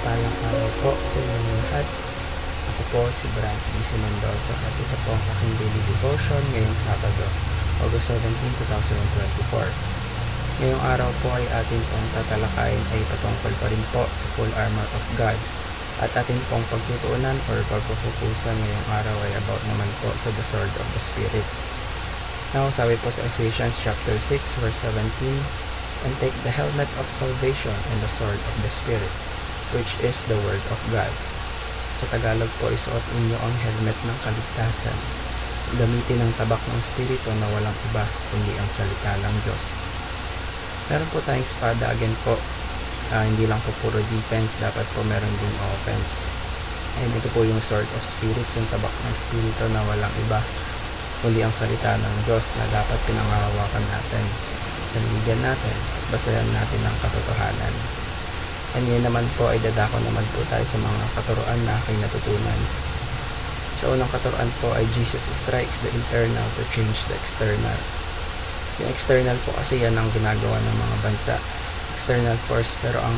mapagpalang araw po sa inyong lahat. Ako po si Brad D. Mendoza at ito po ang aking daily devotion ngayong Sabado, August 17, 2024. Ngayong araw po ay atin pong tatalakayin ay patungkol pa rin po sa full armor of God. At atin pong pagtutuunan or pagpupupusan ngayong araw ay about naman po sa the sword of the Spirit. Now, sabi po sa Ephesians chapter 6 verse 17, "And take the helmet of salvation and the sword of the Spirit, which is the word of God." Sa Tagalog po, isuot ninyo ang helmet ng kaligtasan. Gamitin ang tabak ng Espiritu na walang iba kundi ang salita ng Diyos. Meron po tayong espada again po. Hindi lang po puro defense, dapat po meron din offense. And ito po yung sword of Spirit, yung tabak ng Espiritu na walang iba kundi ang salita ng Diyos na dapat pinangahawakan natin. Sandigan natin, basahan natin ang katotohanan. And yun naman po ay dadako naman po tayo sa mga katuruan na aking natutunan. Sa unang katuruan po ay Jesus strikes the internal to change the external. Yung external po kasi yan ang ginagawa ng mga bansa, external force, pero ang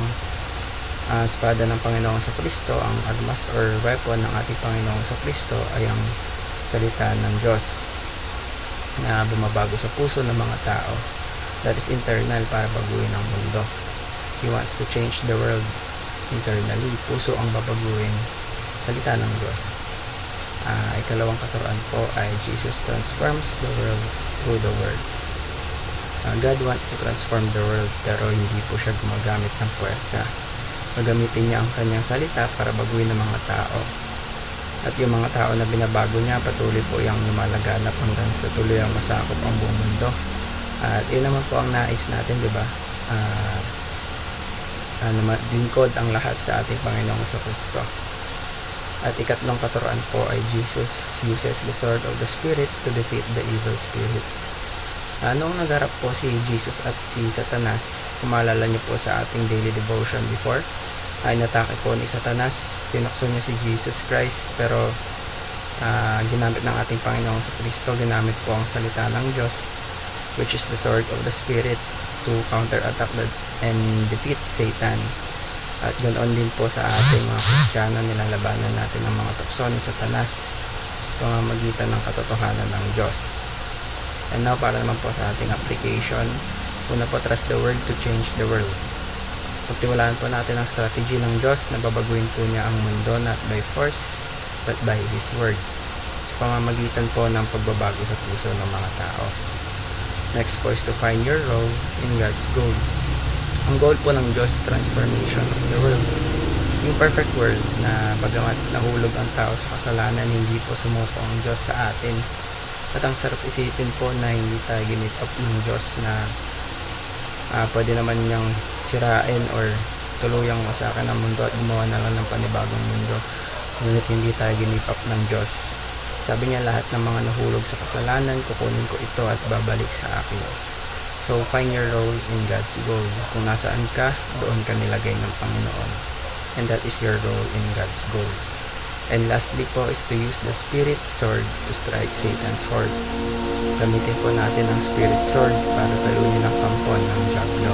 espada ng Panginoong Kristo, ang armas or weapon ng ating Panginoong Kristo ay ang salita ng Diyos na bumabago sa puso ng mga tao. That is internal, para baguhin ang mundo. He wants to change the world internally. Puso ang babaguhin, salita ng Diyos. Ikalawang katuruan po ay Jesus transforms the world through the word. God wants to transform the world, pero hindi po siya gumagamit ng puwersa. Magamitin niya ang kanyang salita para baguhin ang mga tao. At yung mga tao na binabago niya, patuloy po yung lumalaganap hanggang sa tuloy ang masakop ang buong mundo. At yun naman po ang nais natin, di ba? Lingkod ang lahat sa ating Panginoong Kristo. At ikatlong katuruan po ay Jesus uses the sword of the Spirit to defeat the evil spirit. Noong nagarap po si Jesus at si Satanas, kumalala niyo po sa ating daily devotion before, ay natake po ni Satanas, tinukso niya si Jesus Christ, pero ginamit ng ating Panginoong Kristo, ginamit po ang salita ng Diyos, which is the sword of the Spirit, to counterattack and defeat Satan. At ganoon din po sa ating mga Kristiyano, nilalabanan natin ang mga tukso ni Satanas sa pamamagitan ng katotohanan ng Diyos. And now, para naman po sa ating application, una po, trust the word to change the world. Pagtiwalaan po natin ang strategy ng Diyos na babaguhin po niya ang mundo, not by force but by His word, sa pamamagitan po ng pagbabago sa puso ng mga tao. Next po is to find your role in God's goal. Ang goal po ng Diyos, transformation of the world. Yung perfect world na bagamat nahulog ang tao sa kasalanan, hindi po sumuko ang Diyos sa atin. At ang sarap isipin po na hindi tayo ginip up ng Diyos na pwede naman niyang sirain or tuluyang wasakan ang mundo at gumawa na lang ng panibagong mundo. Ngunit hindi tayo ginip up ng Diyos. Sabi niya, lahat ng mga nahulog sa kasalanan, kukunin ko ito at babalik sa akin. So, find your role in God's goal. Kung nasaan ka, doon ka nilagay ng Panginoon. And that is your role in God's goal. And lastly po is to use the Spirit sword to strike Satan's horde. Gamitin po natin ang Spirit sword para talunin ang kampo ng Diablo.